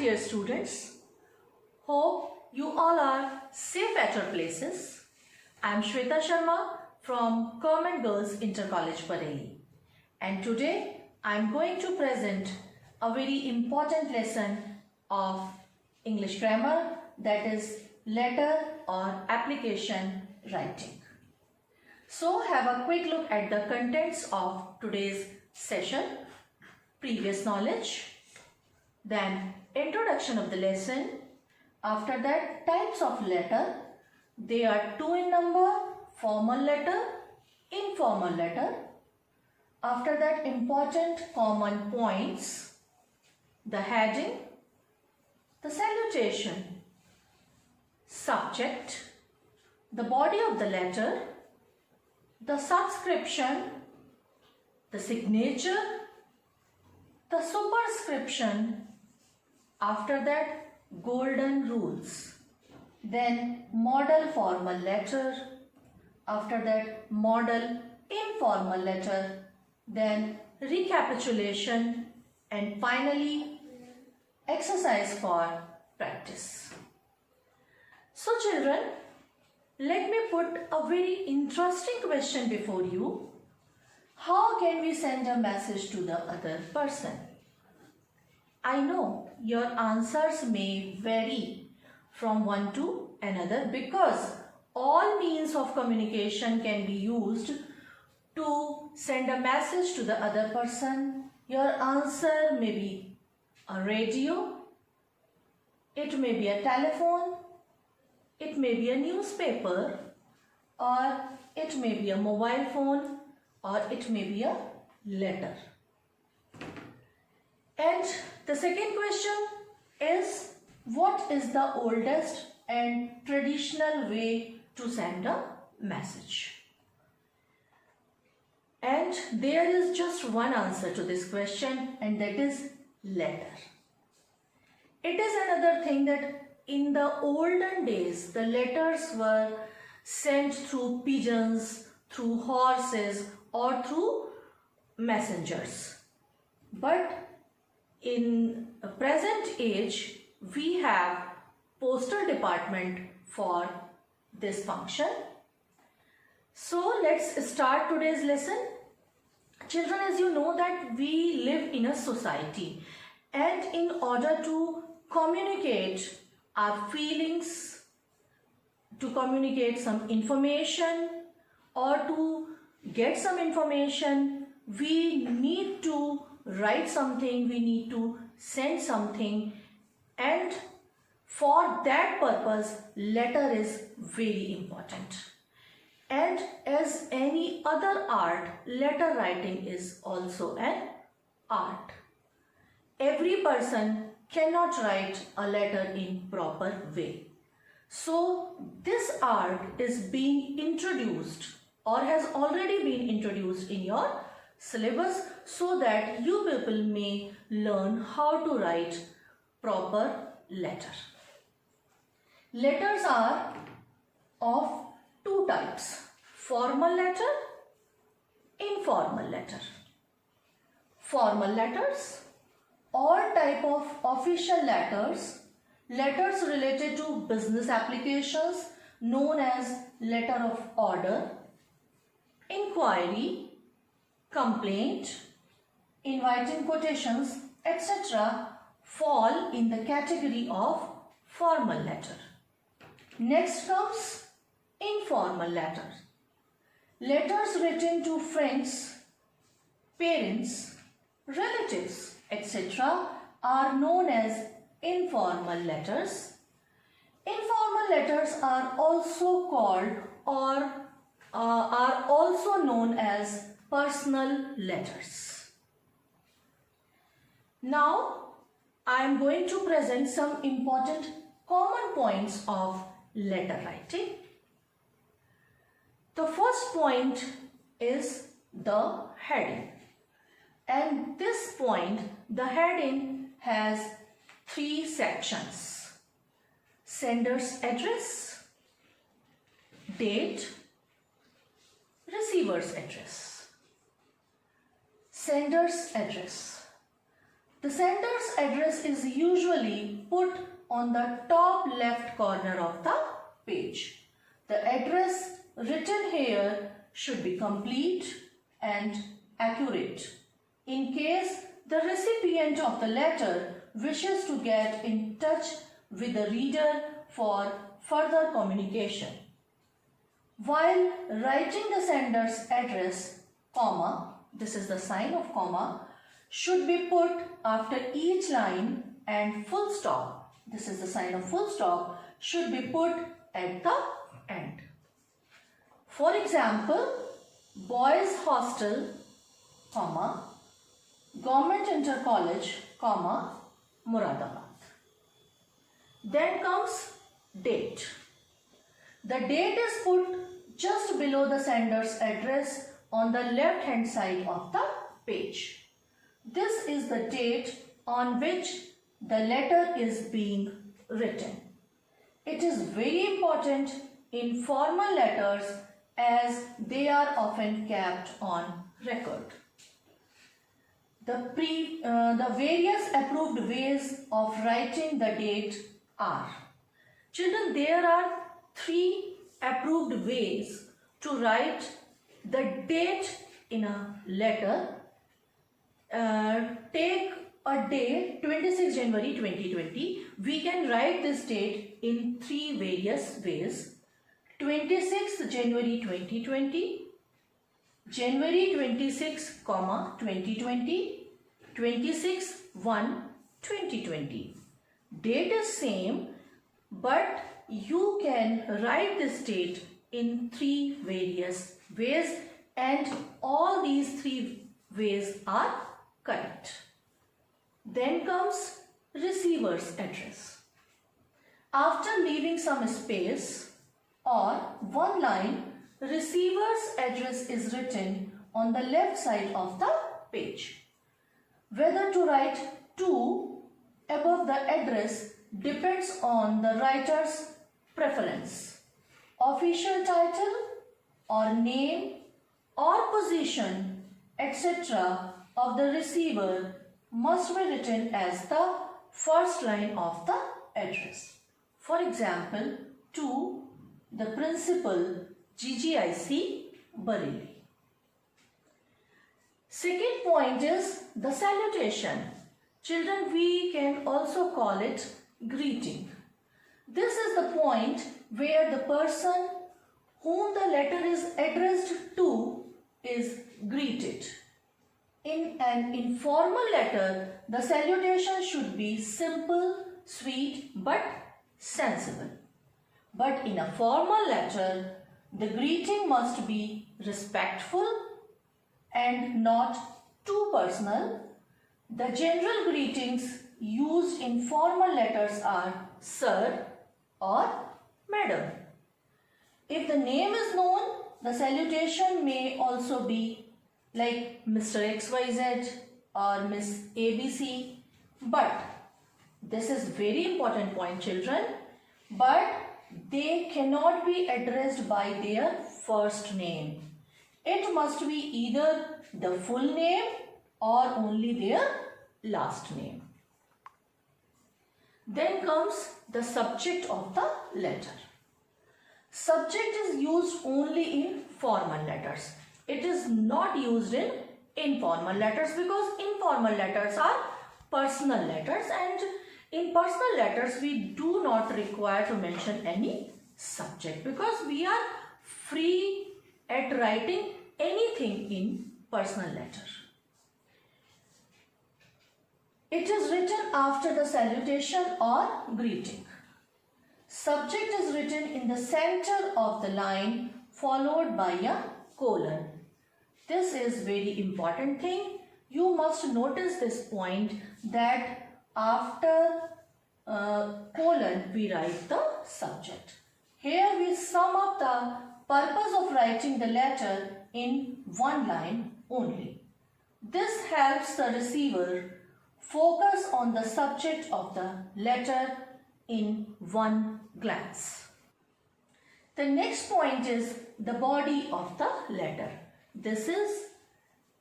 dear students. Hope you all are safe at your places. I am Shweta Sharma from Government Girls Inter College Bareilly, and today I am going to present a very important lesson of English grammar, that is letter or application writing. So have a quick look at the contents of today's session. Previous knowledge, then introduction of the lesson, after that types of letter. They are two in number: formal letter, informal letter. After that, important common points, the heading, the salutation, subject, the body of the letter, the subscription, the signature, the superscription, after that golden rules, then model formal letter, after that model informal letter, then recapitulation, and finally exercise for practice. So children, let me put a very interesting question before you. How can we send a message to the other person? I know your answers may vary from one to another because all means of communication can be used to send a message to the other person. Your answer may be a radio, it may be a telephone, it may be a newspaper, or it may be a mobile phone, or it may be a letter. And the second question is, what is the oldest and traditional way to send a message? And there is just one answer to this question, and that is letter. It is another thing that in the olden days, the letters were sent through pigeons, through horses, or through messengers. But in the present age, we have postal department for this function. So let's start today's lesson. Children, as you know that we live in a society, and in order to communicate our feelings, to communicate some information, or to get some information, we need to write something, we need to send something, and for that purpose letter is very important. And as any other art, letter writing is also an art. Every person cannot write a letter in proper way. So this art is being introduced or has already been introduced in your syllabus so that you people may learn how to write proper letter. Letters are of two types: formal letter, informal letter. Formal letters, all type of official letters, letters related to business applications known as letter of order, inquiry, complaint, inviting quotations, etc. fall in the category of formal letter. Next comes informal letter. Letters written to friends, parents, relatives, etc. are known as informal letters. Informal letters are also called or are also known as personal letters. Now I am going to present some important common points of letter writing. The first point is the heading, and this point, the heading, has three sections: sender's address, date, receiver's address. Sender's address. The sender's address is usually put on the top left corner of the page. The address written here should be complete and accurate. In case the recipient of the letter wishes to get in touch with the reader for further communication. While writing the sender's address, comma, this is the sign of comma, should be put after each line, and full stop, this is the sign of full stop, should be put at the end. For example, boys hostel, comma, government inter college, comma, Muradabad. Then comes date. The date is put just below the sender's address on the left hand side of the page. This is the date on which the letter is being written. It is very important in formal letters as they are often kept on record. The various approved ways of writing the date are. Children, there are 3 approved ways to write the date in a letter. Take a day, 26 January 2020. We can write this date in 3 various ways. 26th January 2020, January 26, 2020, 26/1/2020. Date is same, but you can write this date in 3 various ways, and all these 3 ways are correct. Then comes receiver's address. After leaving some space or one line, receiver's address is written on the left side of the page. Whether to write to above the address depends on the writer's preference. Official title or name or position, etc. of the receiver must be written as the first line of the address. For example, to the principal, GGIC, Bareilly. Second point is the salutation. Children, we can also call it greeting. This is the point where the person whom the letter is addressed to is greeted. In an informal letter, the salutation should be simple, sweet, but sensible. But in a formal letter, the greeting must be respectful and not too personal. The general greetings used in formal letters are sir or madam. If the name is known, the salutation may also be like Mr. XYZ or Miss ABC. But this is very important point, children. But they cannot be addressed by their first name. It must be either the full name or only their last name. Then comes the subject of the letter. Subject is used only in formal letters. It is not used in informal letters because informal letters are personal letters, and in personal letters we do not require to mention any subject because we are free at writing anything in personal letter. It is written after the salutation or greeting. Subject is written in the center of the line followed by a colon. This is very important thing. You must notice this point that after colon we write the subject. Here we sum up the purpose of writing the letter in one line only. This helps the receiver focus on the subject of the letter in one glance. The next point is the body of the letter. This is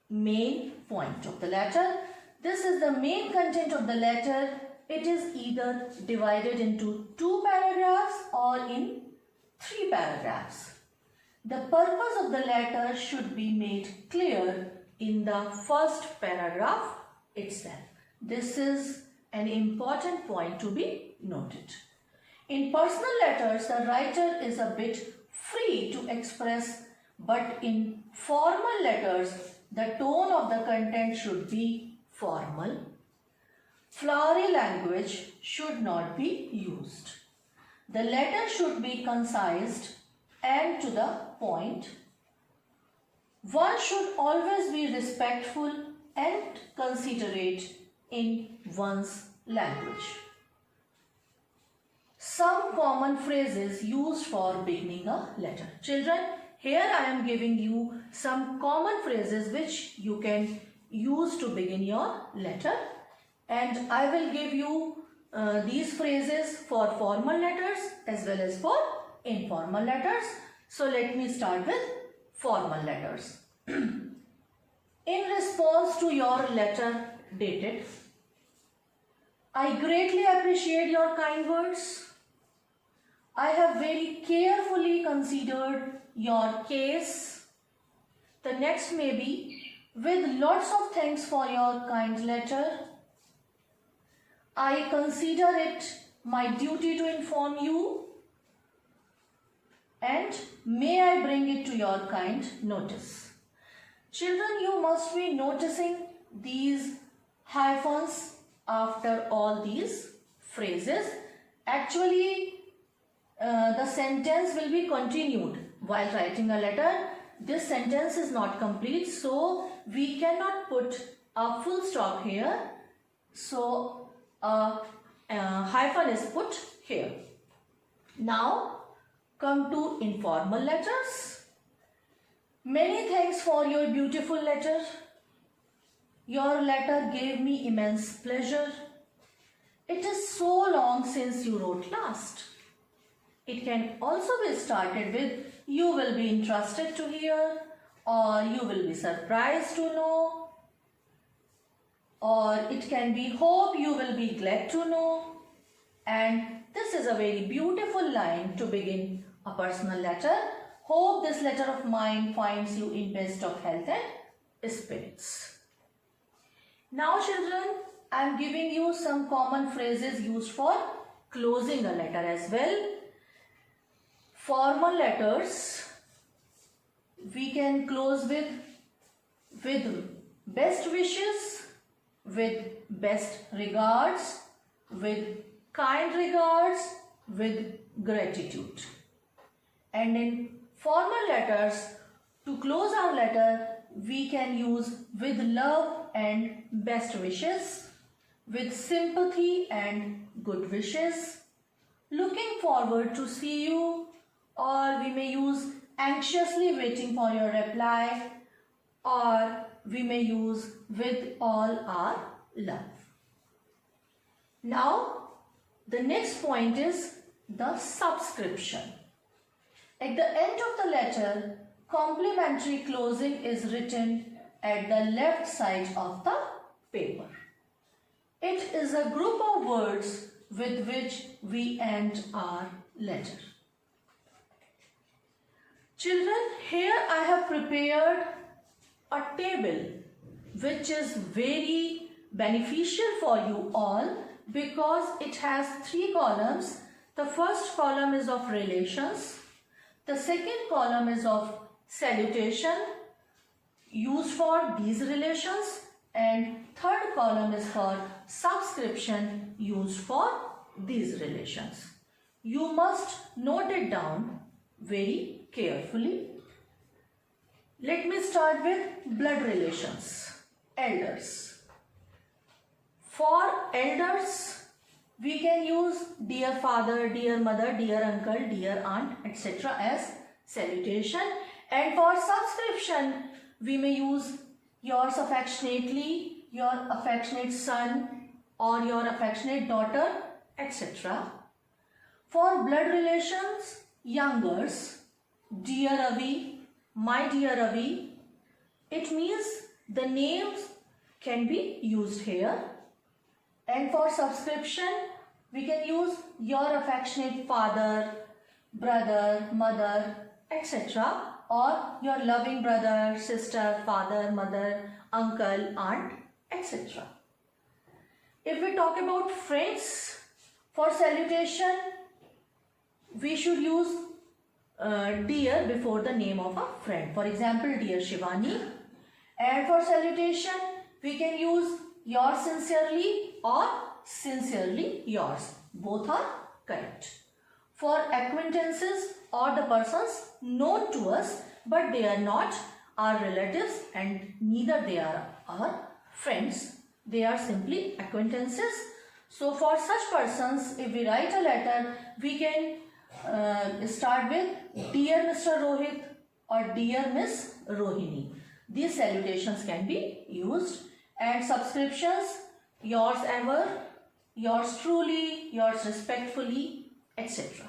main point of the letter. This is the main content of the letter. It is either divided into 2 paragraphs or in 3 paragraphs. The purpose of the letter should be made clear in the first paragraph itself. This is an important point to be noted. In personal letters, the writer is a bit free to express, but in formal letters, the tone of the content should be formal. Flowery language should not be used. The letter should be concise and to the point. One should always be respectful and considerate in one's language. Some common phrases used for beginning a letter. Children, here I am giving you some common phrases which you can use to begin your letter, and I will give you these phrases for formal letters as well as for informal letters. So let me start with formal letters. In response to your letter dated, I greatly appreciate your kind words. I have very carefully considered your case. The next may be, with lots of thanks for your kind letter. I consider it my duty to inform you, and may I bring it to your kind notice. Children, you must be noticing these hyphens after all these phrases. Actually, the sentence will be continued while writing a letter. This sentence is not complete, so we cannot put a full stop here. So a hyphen is put here. Now come to informal letters. Many thanks for your beautiful letter. Your letter gave me immense pleasure. It is so long since you wrote last. It can also be started with, you will be interested to hear, or you will be surprised to know, or it can be, hope you will be glad to know. And this is a very beautiful line to begin a personal letter. Hope this letter of mine finds you in best of health and spirits. Now children, I am giving you some common phrases used for closing a letter as well. Formal letters we can close with best wishes, with best regards, with kind regards, with gratitude. And in formal letters, to close our letter, we can use with love and best wishes, with sympathy and good wishes, looking forward to see you, or we may use anxiously waiting for your reply, or we may use with all our love. Now, the next point is the subscription. At the end of the letter, complementary closing is written at the left side of the paper. It is a group of words with which we end our letter. Children, here I have prepared a table which is very beneficial for you all because it has 3 columns. The first column is of relations. The second column is of salutation used for these relations, and third column is for subscription used for these relations. You must note it down very carefully. Let me start with blood relations. Elders. For elders, we can use dear father, dear mother, dear uncle, dear aunt, etc. as salutation. And for subscription, we may use yours affectionately, your affectionate son, or your affectionate daughter, etc. For blood relations, youngers, dear Ravi, my dear Ravi. It means the names can be used here. And for subscription, we can use your affectionate father, brother, mother, etc. or your loving brother, sister, father, mother, uncle, aunt, etc. If we talk about friends, for salutation, we should use dear before the name of a friend. For example, dear Shivani. And for salutation, we can use yours sincerely or sincerely yours. Both are correct. For acquaintances or the persons known to us, but they are not our relatives and neither they are our friends. They are simply acquaintances. So for such persons, if we write a letter, we can start with Dear Mr. Rohit or Dear Miss Rohini. These salutations can be used. And subscriptions, yours ever, yours truly, yours respectfully, etc.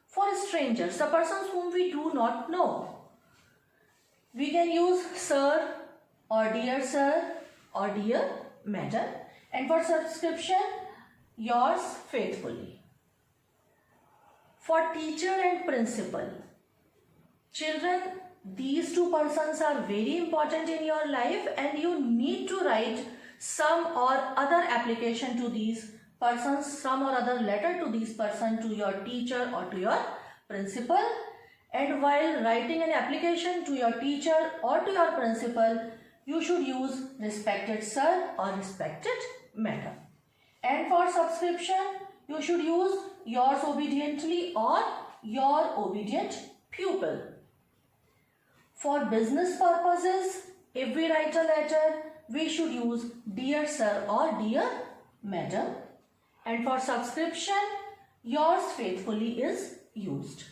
For strangers, the persons whom we do not know, we can use sir or dear sir or dear madam. And for subscription, yours faithfully. For teacher and principal, children, these two persons are very important in your life and you need to write some or other application to these persons, some or other letter to these persons, to your teacher or to your principal. And while writing an application to your teacher or to your principal, you should use respected sir or respected madam. And for subscription, you should use yours obediently or your obedient pupil. For business purposes, if we write a letter, we should use dear sir or dear madam. And for subscription, yours faithfully is used.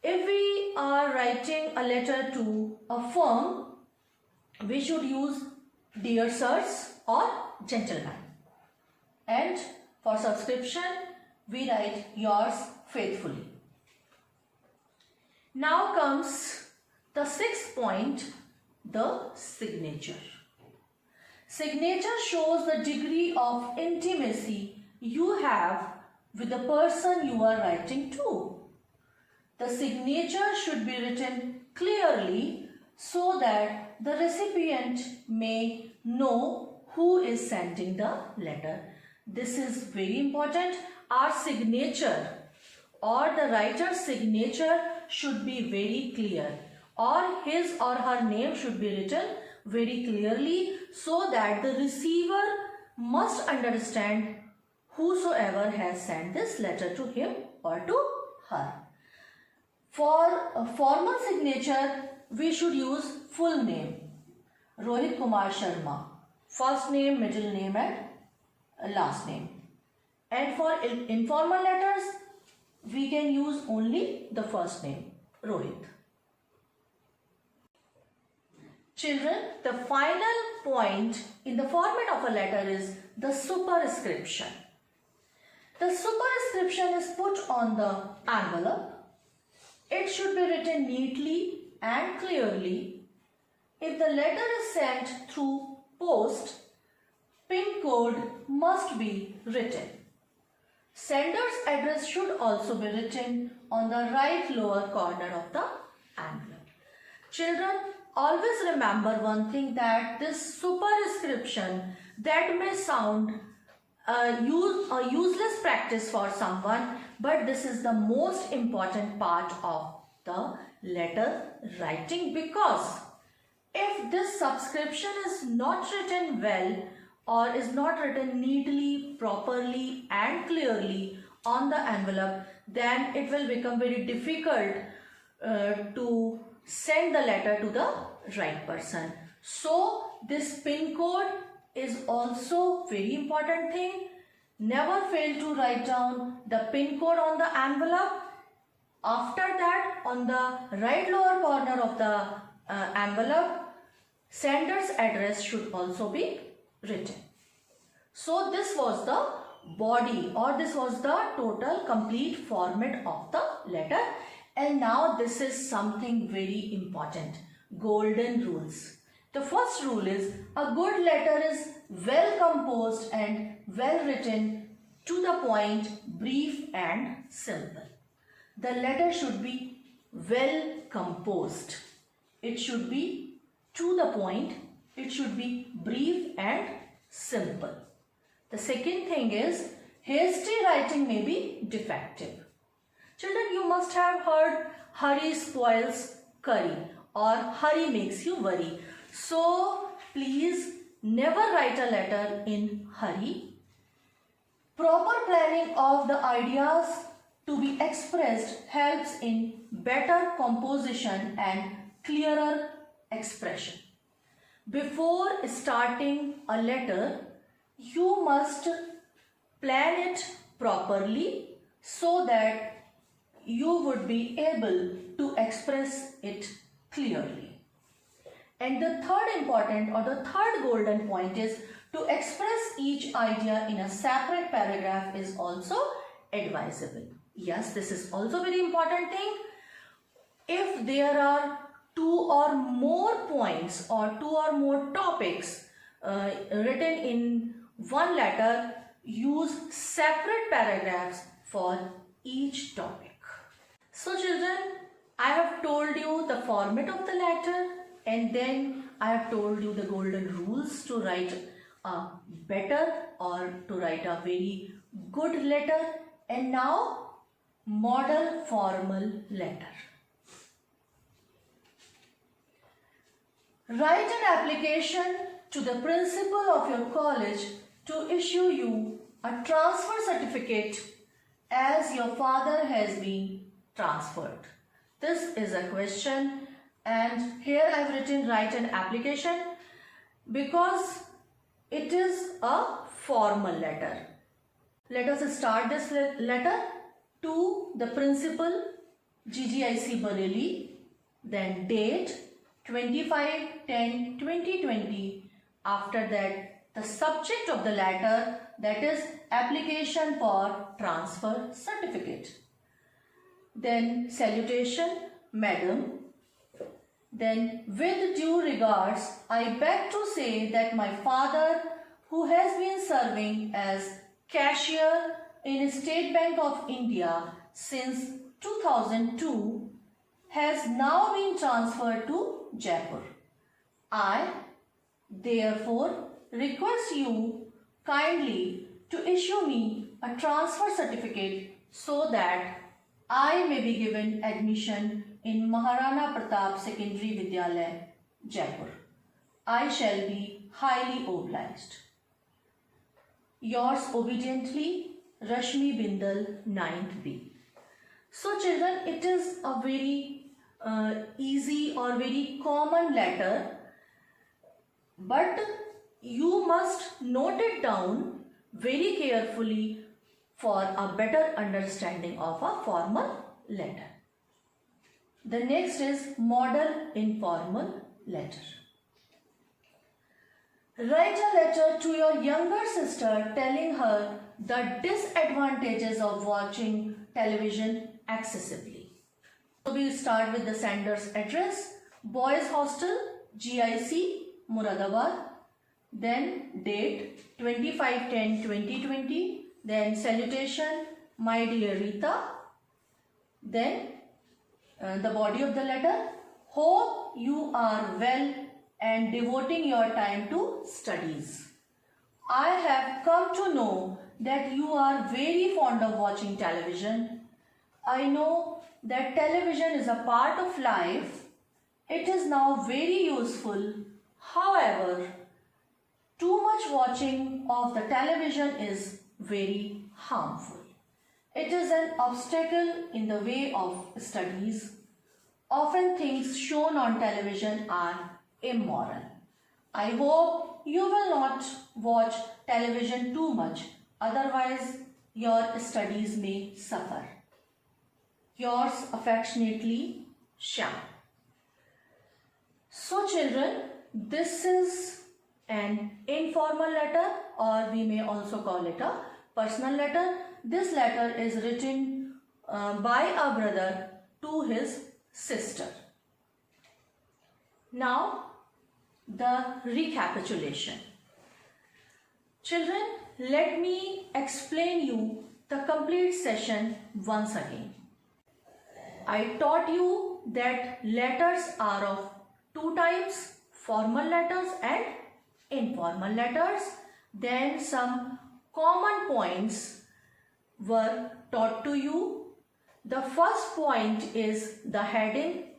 If we are writing a letter to a firm, we should use dear sirs or gentlemen. And for subscription, we write yours faithfully. Now comes the sixth point, the signature. Signature shows the degree of intimacy you have with the person you are writing to. The signature should be written clearly so that the recipient may know who is sending the letter. This is very important. Our signature or the writer's signature should be very clear, or his or her name should be written very clearly so that the receiver must understand whosoever has sent this letter to him or to her. For a formal signature, we should use full name, Rohit Kumar Sharma, first name, middle name and last name. And for informal letters, we can use only the first name, Rohit. Children, the final point in the format of a letter is the superscription. The superscription is put on the envelope. It should be written neatly and clearly. If the letter is sent through post, PIN code must be written. Sender's address should also be written on the right lower corner of the envelope. Children, always remember one thing, that this superscription, that may sound a useless practice for someone, but this is the most important part of the letter writing, because if this subscription is not written well or is not written neatly, properly and clearly on the envelope, then it will become very difficult to send the letter to the right person. So this PIN code is also very important thing. Never fail to write down the PIN code on the envelope. After that, on the right lower corner of the envelope, sender's address should also be written. So this was the body, or this was the total complete format of the letter. And now this is something very important, golden rules. The first rule is a good letter is well composed and well written, to the point, brief and simple. The letter should be well composed. It should be to the point. It should be brief and simple. The second thing is hasty writing may be defective. Children, you must have heard hurry spoils curry or hurry makes you worry. So please never write a letter in hurry. Proper planning of the ideas to be expressed helps in better composition and clearer expression. Before starting a letter, you must plan it properly so that you would be able to express it clearly. And the third important or the third golden point is to express each idea in a separate paragraph is also advisable. Yes, this is also very important thing. If there are two or more points or two or more topics written in one letter, use separate paragraphs for each topic. So children, I have told you the format of the letter, and then I have told you the golden rules to write a better or to write a very good letter. And now model formal letter. Write an application to the principal of your college to issue you a transfer certificate as your father has been transferred. This is a question, and here I have written write an application because it is a formal letter. Let us start this letter to the principal, GGIC Bareilly, then date 25/10/2020. After that, the subject of the letter, that is application for transfer certificate. Then salutation, Madam. Then with due regards, I beg to say that my father, who has been serving as cashier in State Bank of India since 2002, has now been transferred to Jaipur. I therefore request you kindly to issue me a transfer certificate so that I may be given admission in Maharana Pratap Secondary Vidyalaya, Jaipur. I shall be highly obliged. Yours obediently, Rashmi Bindal, 9th B. So children, it is a very easy or very common letter, but you must note it down very carefully for a better understanding of a formal letter. The next is model informal letter. Write a letter to your younger sister telling her the disadvantages of watching television excessively. So we start with the sender's address, Boys Hostel, GIC, Muradabad. Then date 25/10/2020. Then salutation, my dear Rita. Then the body of the letter, hope you are well and devoting your time to studies. I have come to know that you are very fond of watching television. I know that television is a part of life. It is now very useful. However, too much watching of the television is very harmful. It is an obstacle in the way of studies. Often things shown on television are immoral. I hope you will not watch television too much, otherwise your studies may suffer. Yours affectionately, Sharma. So children, this is an informal letter, or we may also call it a personal letter. This letter is written by a brother to his sister. Now, the recapitulation. Children, let me explain you the complete session once again. I taught you that letters are of two types, formal letters and informal letters. Then some common points were taught to you. The first point is the heading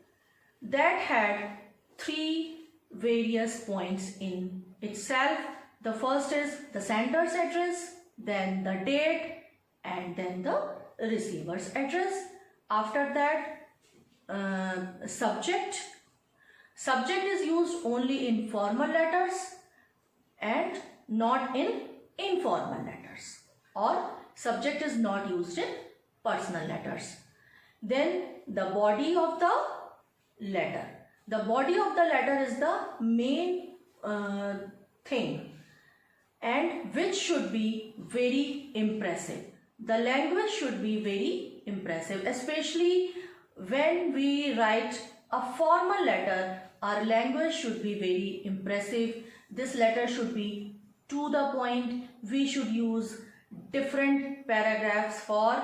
that had three various points in itself. The first is the sender's address, then the date, and then the receiver's address. After that, subject. Subject is used only in formal letters and not in informal letters, or subject is not used in personal letters. Then the body of the letter. The body of the letter is the main thing, and which should be very impressive. The language should be very impressive, especially when we write a formal letter. Our language should be very impressive. This letter should be to the point. We should use different paragraphs for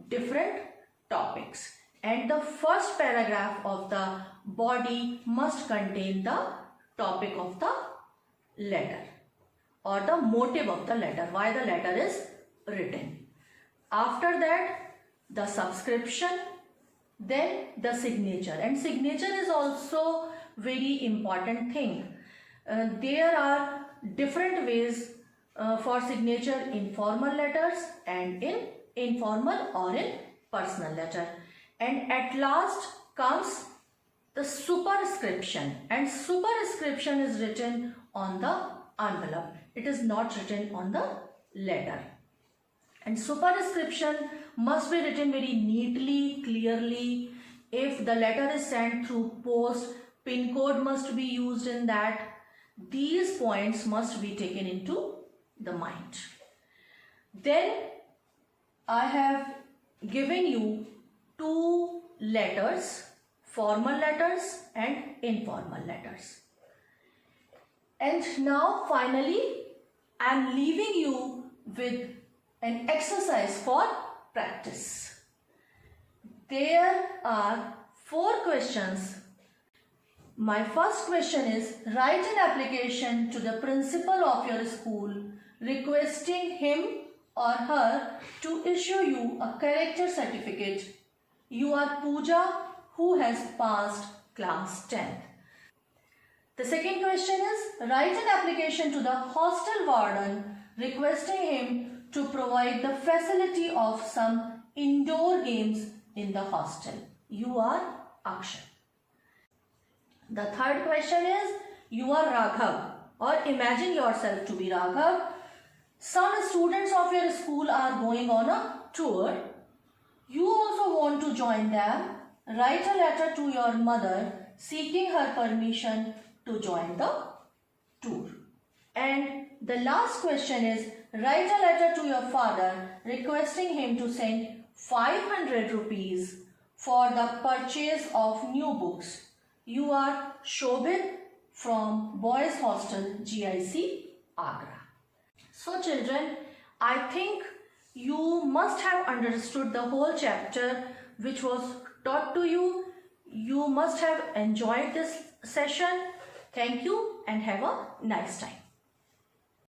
different topics, and the first paragraph of the body must contain the topic of the letter or the motive of the letter, why the letter is written. After that, the subscription, then the signature, and signature is also very important thing. There are different ways for signature in formal letters and in informal or in personal letter. And at last comes the superscription, and superscription is written on the envelope. It is not written on the letter. And superscription must be written very neatly, clearly. If the letter is sent through post, pin code must be used in that. These points must be taken into the mind. Then I have given you two letters, formal letters and informal letters. And now finally I am leaving you with an exercise for practice. There are 4 questions. My first question is, write an application to the principal of your school requesting him or her to issue you a character certificate. You are Pooja, who has passed class 10th. The second question is, write an application to the hostel warden requesting him to provide the facility of some indoor games in the hostel. You are Akshay. The third question is, you are Raghav, or imagine yourself to be Raghav. Some students of your school are going on a tour. You also want to join them. Write a letter to your mother seeking her permission to join the tour. And the last question is, write a letter to your father requesting him to send 500 rupees for the purchase of new books. You are Shobit from Boys Hostel GIC, Agra. So children, I think you must have understood the whole chapter which was taught to you. You must have enjoyed this session. Thank you and have a nice time.